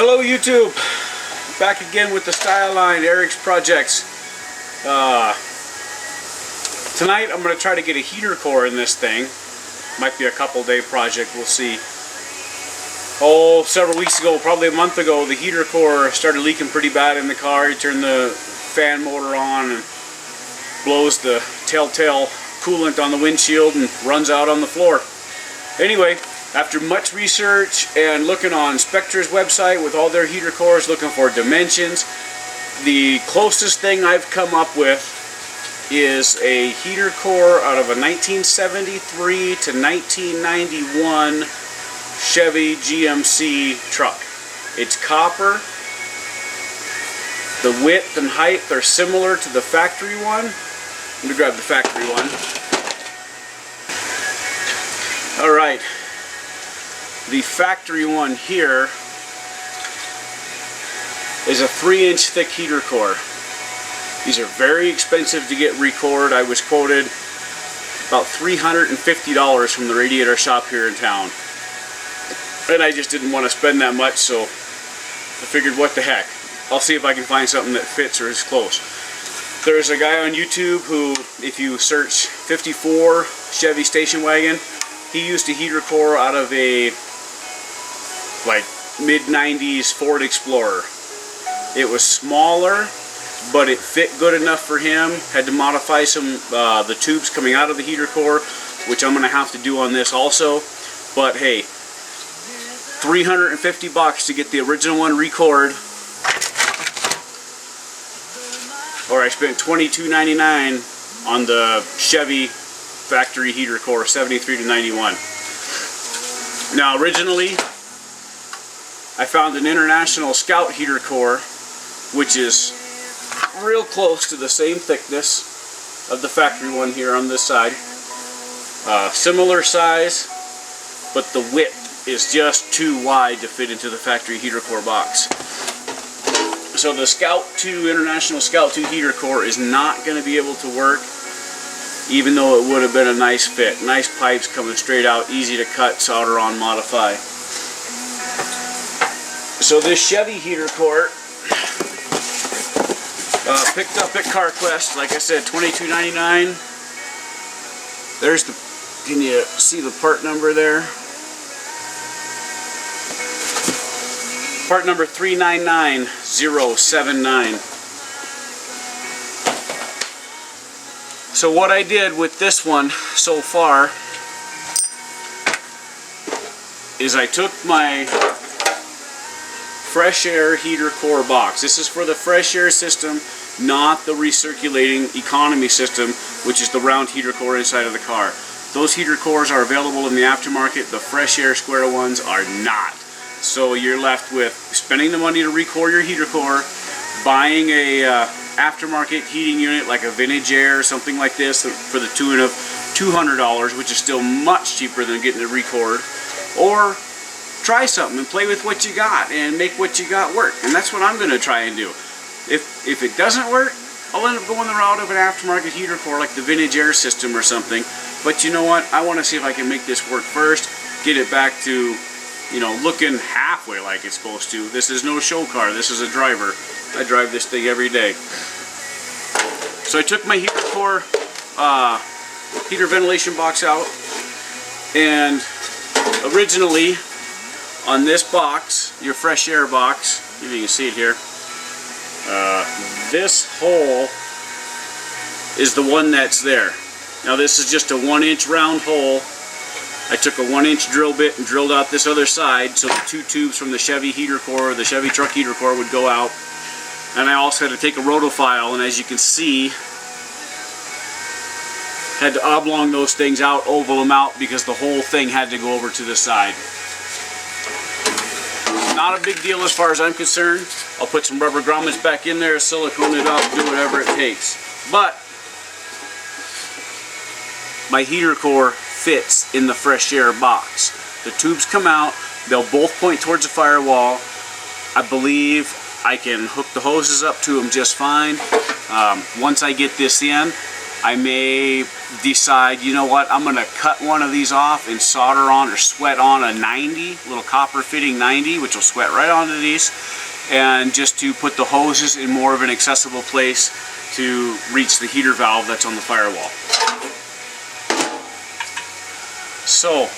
Hello YouTube, back again with the Styleline Eric's projects. Tonight I'm going to try to get a heater core in this thing. Might be a couple day project, we'll see. Several weeks ago, probably a month ago, the heater core started leaking pretty bad in the car. You turn the fan motor on and blows the telltale coolant on the windshield and runs out on the floor. Anyway, after much research and looking on Spectre's website with all their heater cores, looking for dimensions, the closest thing I've come up with is a heater core out of a 1973 to 1991 Chevy GMC truck. It's copper. The width and height are similar to the factory one. Let me grab the factory one. Alright. The factory one here is a 3-inch thick heater core. These are very expensive to get recored. I was quoted about $350 from the radiator shop here in town. And I just didn't want to spend that much, so I figured, what the heck. I'll see if I can find something that fits or is close. There's a guy on YouTube who, if you search 54 Chevy station wagon, he used a heater core out of a mid-90s Ford Explorer. It was smaller, but it fit good enough for him. Had to modify some the tubes coming out of the heater core, which I'm going to have to do on this also. But hey, $350 to get the original one recored, or I spent $22.99 on the Chevy factory heater core, 73 to 91. Now originally I found an International Scout heater core, which is real close to the same thickness of the factory one here on this side. Similar size, but the width is just too wide to fit into the factory heater core box. So the Scout 2, International Scout 2 heater core is not going to be able to work, even though it would have been a nice fit. Nice pipes coming straight out, easy to cut, solder on, modify. So this Chevy heater core, picked up at CarQuest, like I said, $22.99. There's the, can you see the part number there? Part number 399079. So what I did with this one so far is I took my Fresh Air heater core box. This is for the Fresh Air system, not the recirculating economy system, which is the round heater core inside of the car. Those heater cores are available in the aftermarket. The Fresh Air square ones are not. So you're left with spending the money to recore your heater core, buying a aftermarket heating unit like a Vintage Air or something like this for the tune of $200, which is still much cheaper than getting it record, or try something and play with what you got and make what you got work. And that's what I'm going to try and do. If it doesn't work, I'll end up going the route of an aftermarket heater core like the Vintage Air system or something. But you know what? I want to see if I can make this work first, get it back to, you know, looking halfway like it's supposed to. This is no show car. This is a driver. I drive this thing every day. So I took my heater core heater ventilation box out, and originally on this box, your Fresh Air box, if you can see it here, this hole is the one that's there. Now this is just a 1-inch round hole. I took a 1-inch drill bit and drilled out this other side so the 2 tubes from the Chevy heater core, the Chevy truck heater core, would go out. And I also had to take a rotophile, and as you can see, had to oblong those things out, oval them out, because the whole thing had to go over to the side. Not a big deal as far as I'm concerned. I'll put some rubber grommets back in there, silicone it up, do whatever it takes. But my heater core fits in the Fresh Air box. The tubes come out, they'll both point towards the firewall. I believe I can hook the hoses up to them just fine. Once I get this in, I may decide, you know what, I'm going to cut one of these off and solder on or sweat on a 90, little copper fitting 90, which will sweat right onto these, and just to put the hoses in more of an accessible place to reach the heater valve that's on the firewall. So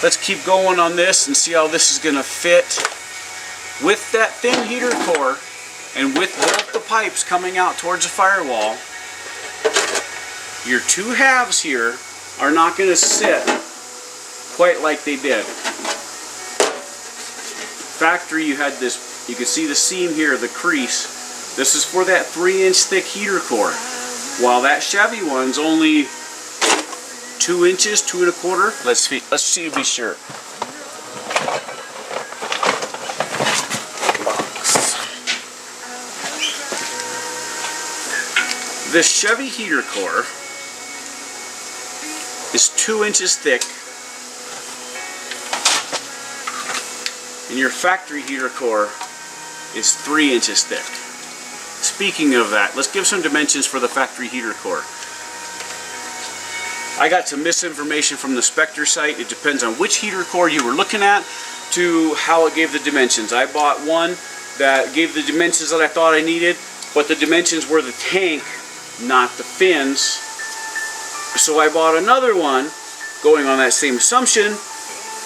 let's keep going on this and see how this is going to fit with that thin heater core and with both the pipes coming out towards the firewall. Your two halves here are not going to sit quite like they did. Factory, you had this, you can see the seam here, the crease. This is for that 3-inch thick heater core, while that Chevy one's only 2 inches, 2 1/4. Let's see to be sure. This Chevy heater core is 2 inches thick, and your factory heater core is 3 inches thick. Speaking of that, let's give some dimensions for the factory heater core. I got some misinformation from the Spectre site. It depends on which heater core you were looking at to how it gave the dimensions. I bought one that gave the dimensions that I thought I needed, but the dimensions were the tank, not the fins. So I bought another one going on that same assumption.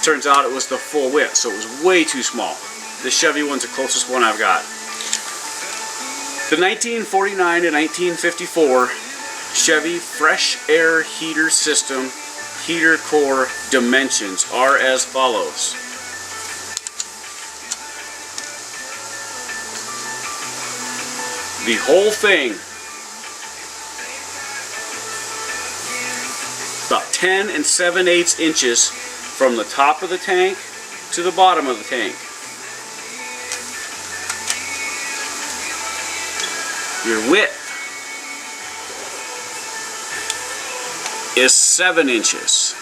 Turns out it was the full width, so it was way too small. The Chevy one's the closest one I've got. The 1949 to 1954 Chevy Fresh Air Heater System heater core dimensions are as follows. The whole thing, about 10 7/8 inches from the top of the tank to the bottom of the tank. Your width is 7 inches.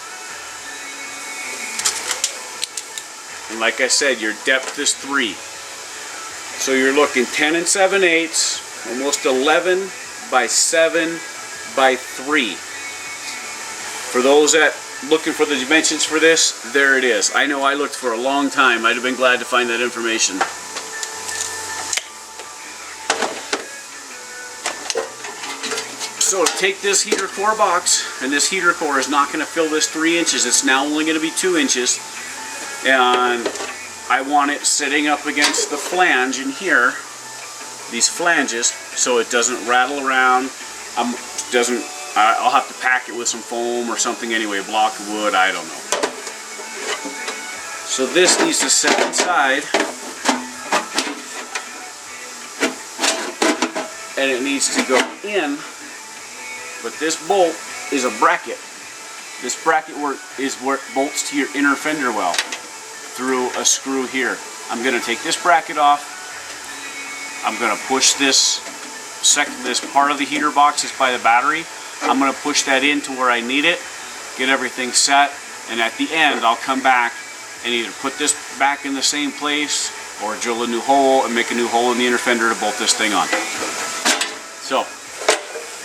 And like I said, your depth is 3. So you're looking 10 7/8, almost 11 by 7 by 3. For those that looking for the dimensions for this, there it is. I know I looked for a long time. I'd have been glad to find that information. So to take this heater core box, and this heater core is not going to fill this 3 inches. It's now only going to be 2 inches. And I want it sitting up against the flange in here, these flanges, so it doesn't rattle around. I'll have to pack it with some foam or something anyway, a block of wood, I don't know. So this needs to sit inside, and it needs to go in, but this bolt is a bracket. This bracket is where it bolts to your inner fender well through a screw here. I'm going to take this bracket off. I'm going to push this part of the heater box is by the battery. I'm going to push that into where I need it, get everything set, and at the end I'll come back and either put this back in the same place or drill a new hole and make a new hole in the inner fender to bolt this thing on. So,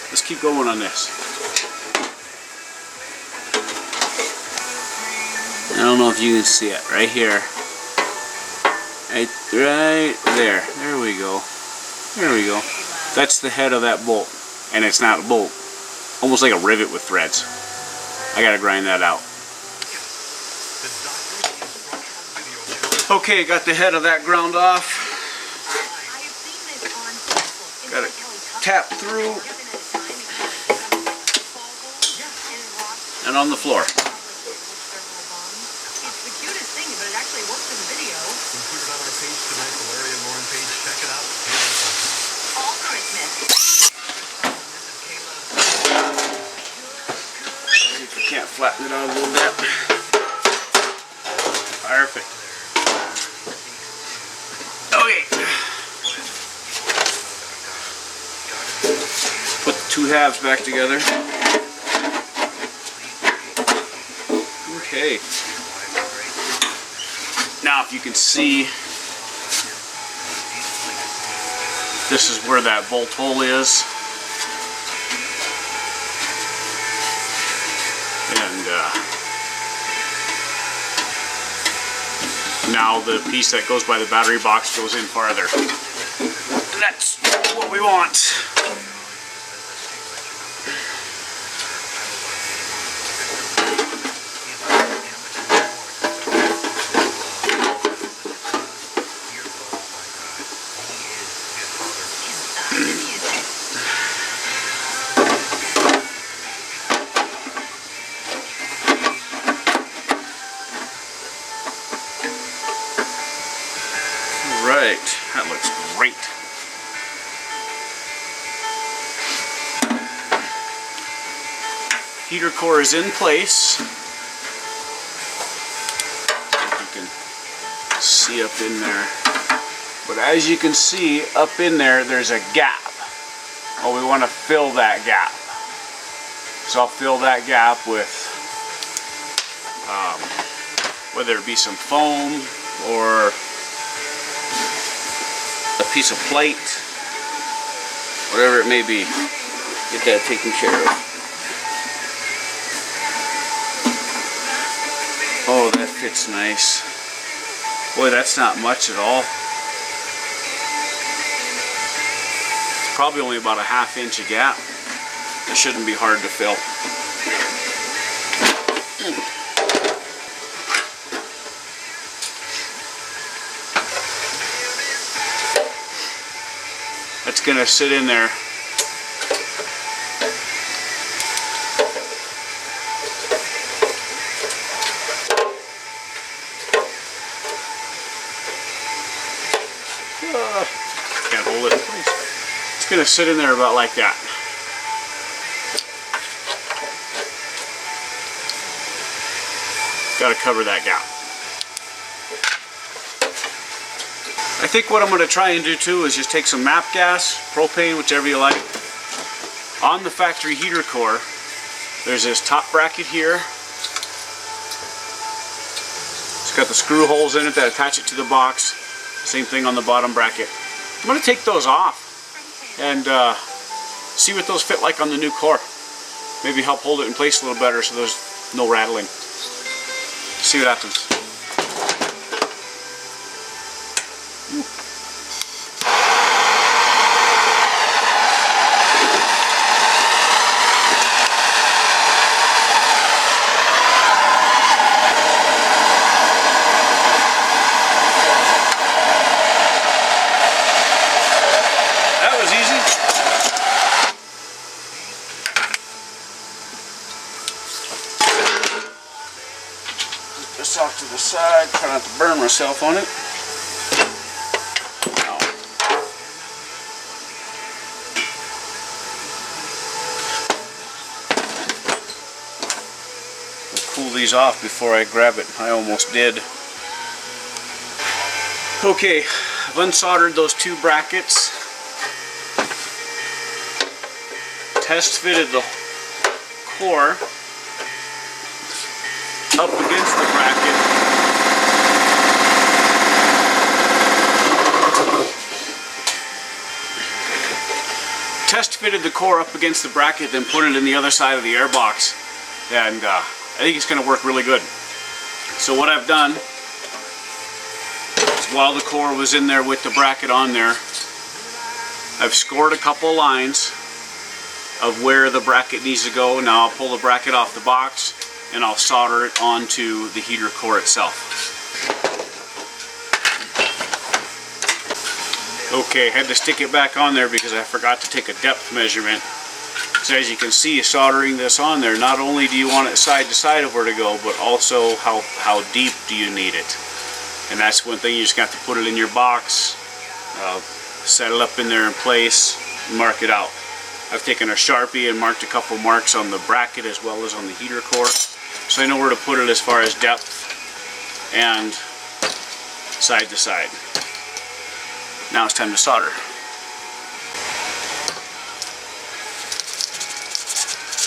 let's keep going on this. I don't know if you can see it, right here. Right there. There we go. There we go. That's the head of that bolt, and it's not a bolt. Almost like a rivet with threads. I gotta grind that out. Okay, got the head of that ground off. Gotta tap through and on the floor. Can't flatten it out a little bit. Perfect. Okay. Put the two halves back together. Okay. Now if you can see, this is where that bolt hole is. now the piece that goes by the battery box goes in farther. And that's what we want. Right, that looks great. Heater core is in place. You can see up in there. But as you can see up in there, there's a gap. Oh, we want to fill that gap. So I'll fill that gap with whether it be some foam or a piece of plate, whatever it may be. Get that taken care of. Oh, that fits nice. Boy, that's not much at all. It's probably only about a ½ inch a gap. It shouldn't be hard to fill. It's going to sit in there. Can't hold it in place. It's going to sit in there about like that. Got to cover that gap. I think what I'm going to try and do too is just take some MAP gas, propane, whichever you like. On the factory heater core, there's this top bracket here. It's got the screw holes in it that attach it to the box. Same thing on the bottom bracket. I'm going to take those off and see what those fit like on the new core. Maybe help hold it in place a little better so there's no rattling. See what happens. This off to the side, try not to burn myself on it. I'll cool these off before I grab it. I almost did. Okay, I've unsoldered those two brackets. Test fitted the core up against the bracket. Test fitted the core up against the bracket, then put it in the other side of the air box, and I think it's going to work really good. So what I've done is, while the core was in there with the bracket on there, I've scored a couple lines of where the bracket needs to go. Now I'll pull the bracket off the box and I'll solder it onto the heater core itself. Okay, had to stick it back on there because I forgot to take a depth measurement. So as you can see, soldering this on there, not only do you want it side to side of where to go, but also how deep do you need it. And that's one thing, you just got to put it in your box, set it up in there in place, and mark it out. I've taken a Sharpie and marked a couple marks on the bracket as well as on the heater core, so I know where to put it as far as depth and side to side. Now it's time to solder.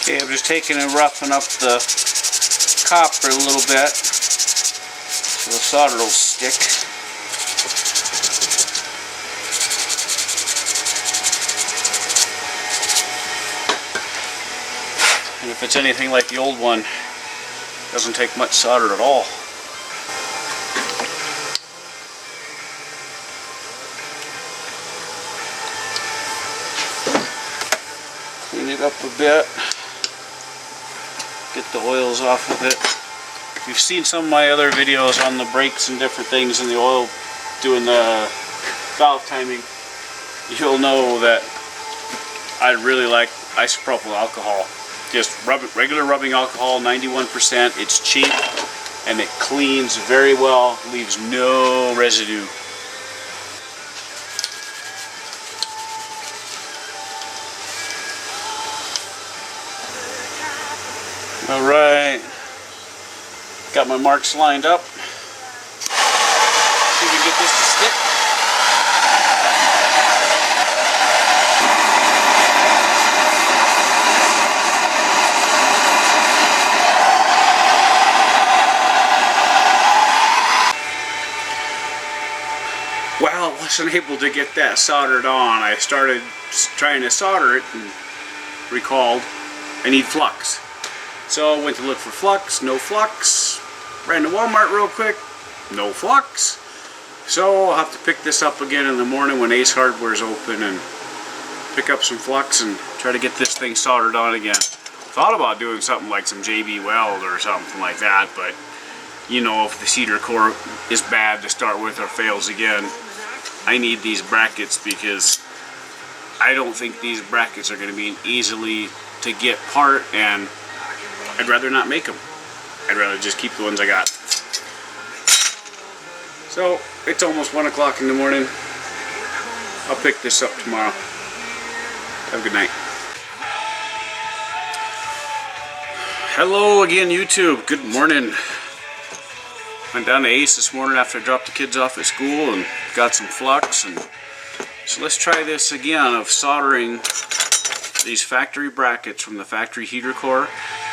Okay, I'm just taking and roughing up the copper a little bit so the solder will stick. And if it's anything like the old one, it doesn't take much solder at all. it up a bit. Get the oils off of it. If you've seen some of my other videos on the brakes and different things and the oil doing the valve timing, you'll know that I really like isopropyl alcohol. Just regular rubbing alcohol, 91%. It's cheap and it cleans very well, leaves no residue. Alright, got my marks lined up. See if we can get this to stick. Well, I wasn't able to get that soldered on. I started trying to solder it and recalled I need flux. So I went to look for flux, no flux. Ran to Walmart real quick, no flux. So I'll have to pick this up again in the morning when Ace Hardware is open and pick up some flux and try to get this thing soldered on again. Thought about doing something like some JB Weld or something like that, but you know, if the cedar core is bad to start with or fails again, I need these brackets because I don't think these brackets are going to be easily to get part, and I'd rather not make them. I'd rather just keep the ones I got. So it's almost 1 o'clock in the morning. I'll pick this up tomorrow. Have a good night. Hello again, YouTube. Good morning. Went down to Ace this morning after I dropped the kids off at school and got some flux. And so let's try this again of soldering these factory brackets from the factory heater core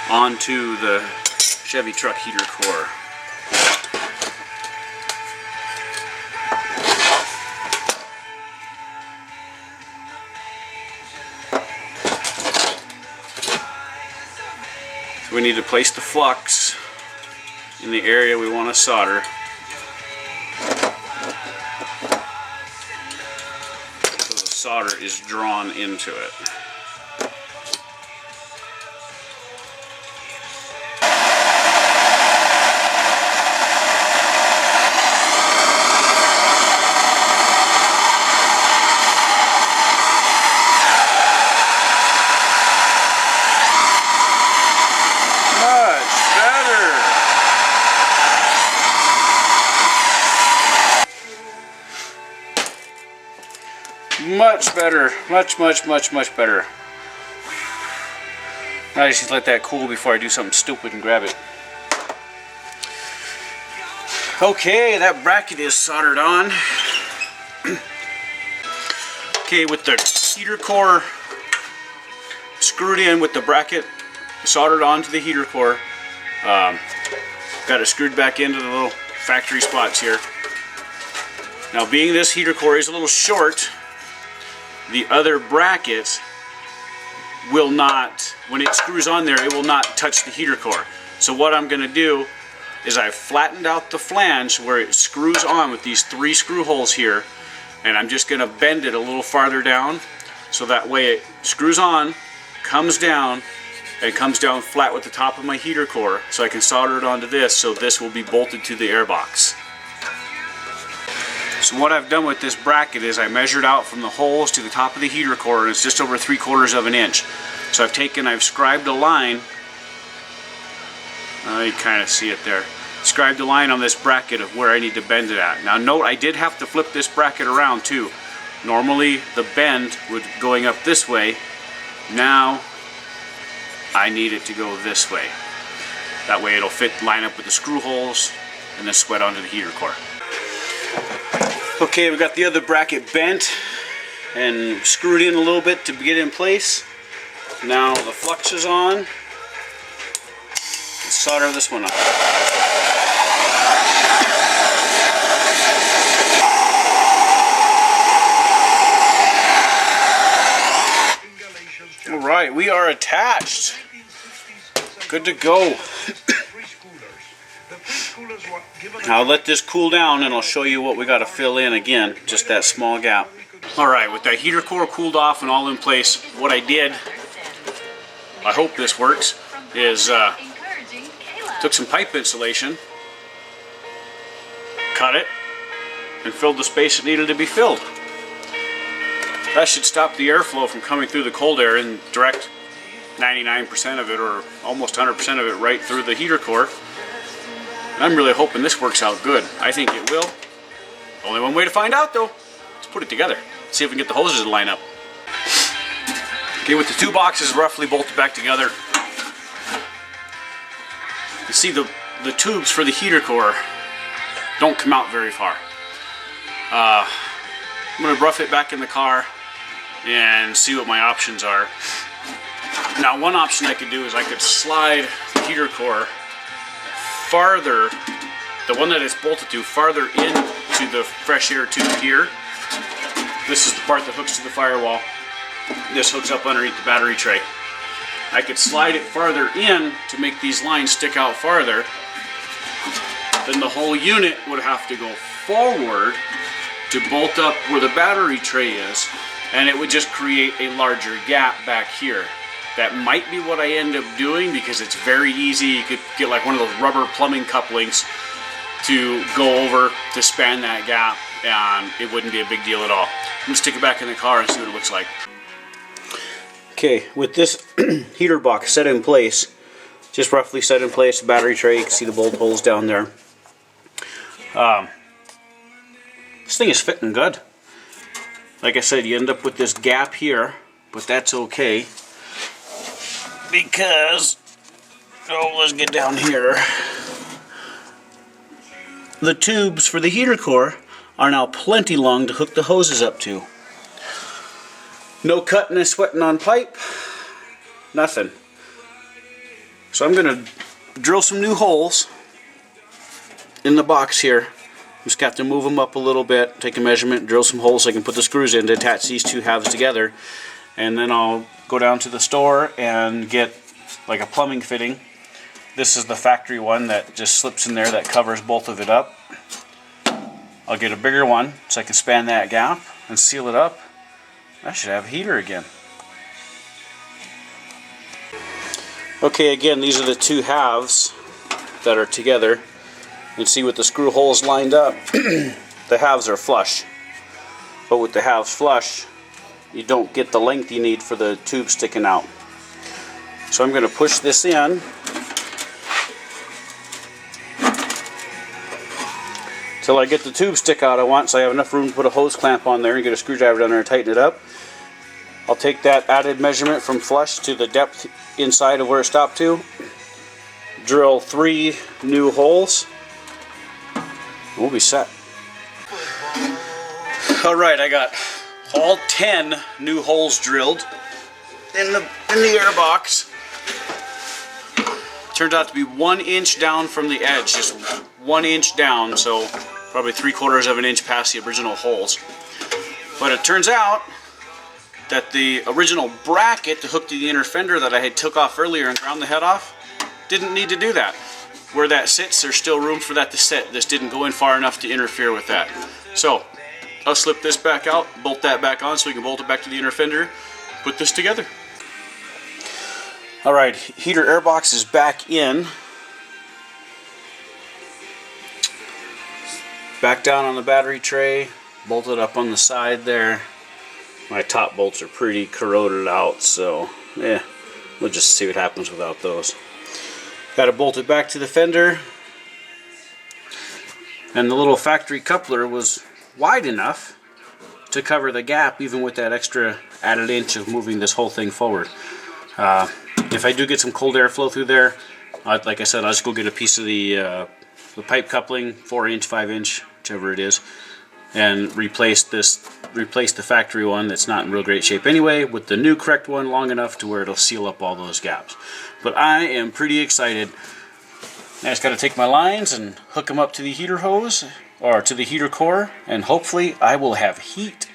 onto the Chevy truck heater core. So we need to place the flux in the area we want to solder. So the solder is drawn into it. Much better. Much better. Now I just let that cool before I do something stupid and grab it. Okay, that bracket is soldered on. Okay, with the heater core screwed in with the bracket soldered onto the heater core. Got it screwed back into the little factory spots here. Now, being this heater core is a little short, the other bracket will not, when it screws on there, it will not touch the heater core. So what I'm going to do is I've flattened out the flange where it screws on with these 3 screw holes here, and I'm just going to bend it a little farther down so that way it screws on, comes down, and comes down flat with the top of my heater core, so I can solder it onto this, so this will be bolted to the air box. So what I've done with this bracket is I measured out from the holes to the top of the heater core, and it's just over 3/4 of an inch. So I've scribed a line. You kind of see it there. Scribed a line on this bracket of where I need to bend it at. Now note, I did have to flip this bracket around too. Normally the bend would going up this way. Now I need it to go this way. That way it'll line up with the screw holes and then sweat onto the heater core. Okay, we got the other bracket bent and screwed in a little bit to get in place. Now the flux is on. Let's solder this one up. Alright, we are attached. Good to go. I'll let this cool down and I'll show you what we got to fill in again, just that small gap. Alright, with that heater core cooled off and all in place, what I did I hope this works, is took some pipe insulation, cut it, and filled the space it needed to be filled. That should stop the airflow from coming through the cold air and direct 99% of it, or almost 100% of it, right through the heater core. And I'm really hoping this works out good. I think it will. Only one way to find out though. Let's put it together. See if we can get the hoses to line up. Okay, with the two boxes roughly bolted back together, you see the tubes for the heater core don't come out very far. I'm going to rough it back in the car and see what my options are. Now, one option I could do is I could slide the heater core farther, the one that it's bolted to, farther into the fresh air tube here. This is the part that hooks to the firewall. This hooks up underneath the battery tray. I could slide it farther in to make these lines stick out farther. Then the whole unit would have to go forward to bolt up where the battery tray is, and it would just create a larger gap back here. That might be what I end up doing because it's very easy. You could get like one of those rubber plumbing couplings to go over to span that gap, and it wouldn't be a big deal at all. I'm going to stick it back in the car and see what it looks like. Okay, with this heater box set in place, just roughly set in place, the battery tray, you can see the bolt holes down there. This thing is fitting good. Like I said, you end up with this gap here, but that's okay. Because, let's get down here. The tubes for the heater core are now plenty long to hook the hoses up to. No cutting and sweating on pipe, nothing. So I'm going to drill some new holes in the box here. Just got to move them up a little bit, take a measurement, drill some holes so I can put the screws in to attach these two halves together. And then I'll go down to the store and get like a plumbing fitting. This is the factory one that just slips in there that covers both of it up. I'll get a bigger one so I can span that gap and seal it up. I should have a heater again. Okay, again, these are the two halves that are together. You can see with the screw holes lined up, the halves are flush. But with the halves flush, you don't get the length you need for the tube sticking out. So I'm going to push this in till I get the tube stick out I want, so I have enough room to put a hose clamp on there and get a screwdriver down there and tighten it up. I'll take that added measurement from flush to the depth inside of where it stopped to, drill 3 new holes, and we'll be set. Alright, I got all 10 new holes drilled in the air box. Turned out to be 1 inch down from the edge, just 1 inch down, so probably 3/4 of an inch past the original holes. But it turns out that the original bracket to hook to the inner fender that I had took off earlier and ground the head off didn't need to do that. Where that sits, there's still room for that to sit. This didn't go in far enough to interfere with that. So I'll slip this back out, bolt that back on so we can bolt it back to the inner fender, put this together. Alright, heater air box is back in. Back down on the battery tray, bolted up on the side there. My top bolts are pretty corroded out, so we'll just see what happens without those. Got it bolted back to the fender, and the little factory coupler was wide enough to cover the gap even with that extra added inch of moving this whole thing forward. If I do get some cold air flow through there, like I said, I'll just go get a piece of the pipe coupling, 4-inch, 5-inch, whichever it is, and replace the factory one that's not in real great shape anyway with the new correct one long enough to where it'll seal up all those gaps. But I am pretty excited. I just got to take my lines and hook them up to the heater hose or to the heater core, and hopefully I will have heat.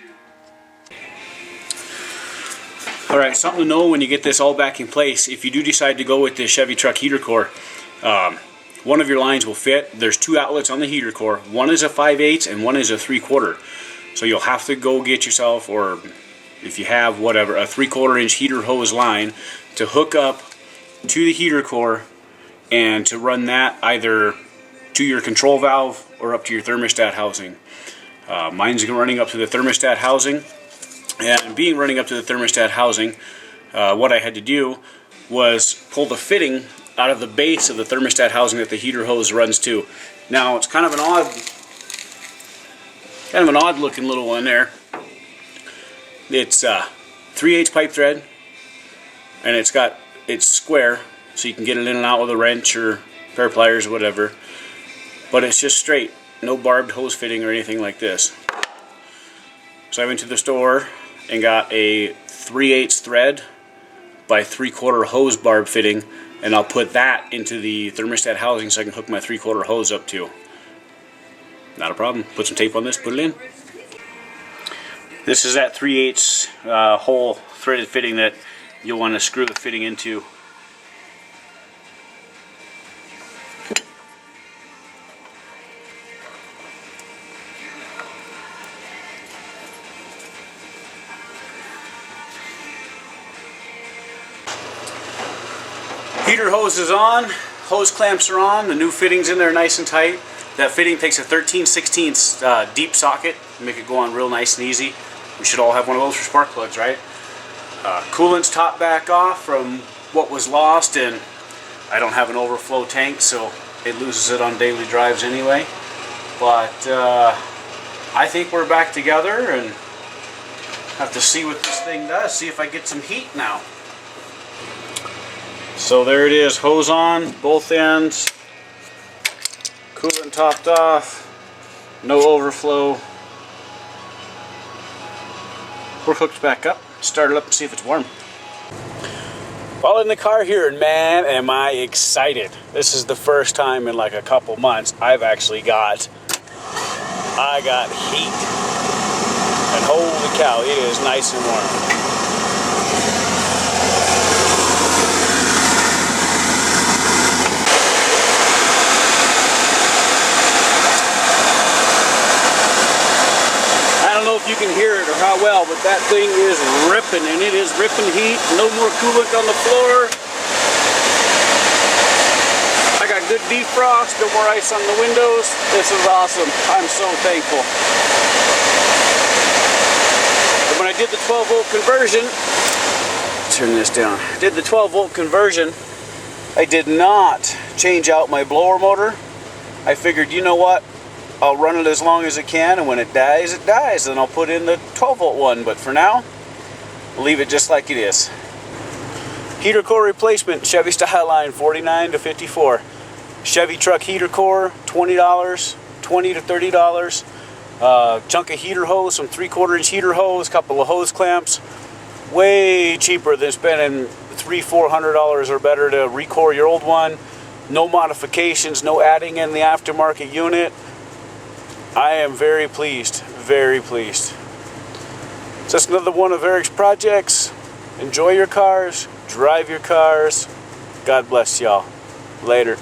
Alright, something to know when you get this all back in place. If you do decide to go with the Chevy truck heater core, one of your lines will fit. There's 2 outlets on the heater core. One is a 5/8 and one is a 3/4. So you'll have to go get yourself, or if you have whatever, a 3/4 inch heater hose line to hook up to the heater core and to run that either to your control valve or up to your thermostat housing. Mine's running up to the thermostat housing, and being running up to the thermostat housing, what I had to do was pull the fitting out of the base of the thermostat housing that the heater hose runs to. Now it's kind of an odd looking little one there. It's 3/8 pipe thread, and it's square, so you can get it in and out with a wrench or pair of pliers or whatever. But it's just straight, no barbed hose fitting or anything like this. So I went to the store and got a 3/8 thread by 3/4 hose barb fitting, and I'll put that into the thermostat housing so I can hook my 3/4 hose up to. Not a problem. Put some tape on this, put it in. This is that 3/8 hole threaded fitting that you'll want to screw the fitting into. Heater hose is on, hose clamps are on, the new fitting's in there nice and tight. That fitting takes a 13/16 deep socket to make it go on real nice and easy. We should all have one of those for spark plugs, right? Coolant's topped back off from what was lost, and I don't have an overflow tank, so it loses it on daily drives anyway. But I think we're back together and have to see what this thing does, see if I get some heat now. So there it is, hose on, both ends, coolant topped off, no overflow. We're hooked back up, start it up and see if it's warm. While in the car here, and man, am I excited. This is the first time in like a couple months I've actually got heat. And holy cow, it is nice and warm. If you can hear it or how well, but that thing is ripping, and it is ripping heat. No more coolant on the floor. I got good defrost, no more ice on the windows. This is awesome. I'm so thankful. But when I did the 12 volt conversion, turn this down. Did the 12 volt conversion, I did not change out my blower motor. I figured, you know what? I'll run it as long as it can, and when it dies, then I'll put in the 12 volt one. But for now, we'll leave it just like it is. Heater core replacement, Chevy Styleline, 49 to 54. Chevy truck heater core, $20, $20 to $30. Chunk of heater hose, some 3/4 inch heater hose, couple of hose clamps. Way cheaper than spending $300-400 or better to recore your old one. No modifications, no adding in the aftermarket unit. I am very pleased, very pleased. So that's another one of Eric's projects. Enjoy your cars, drive your cars. God bless y'all. Later.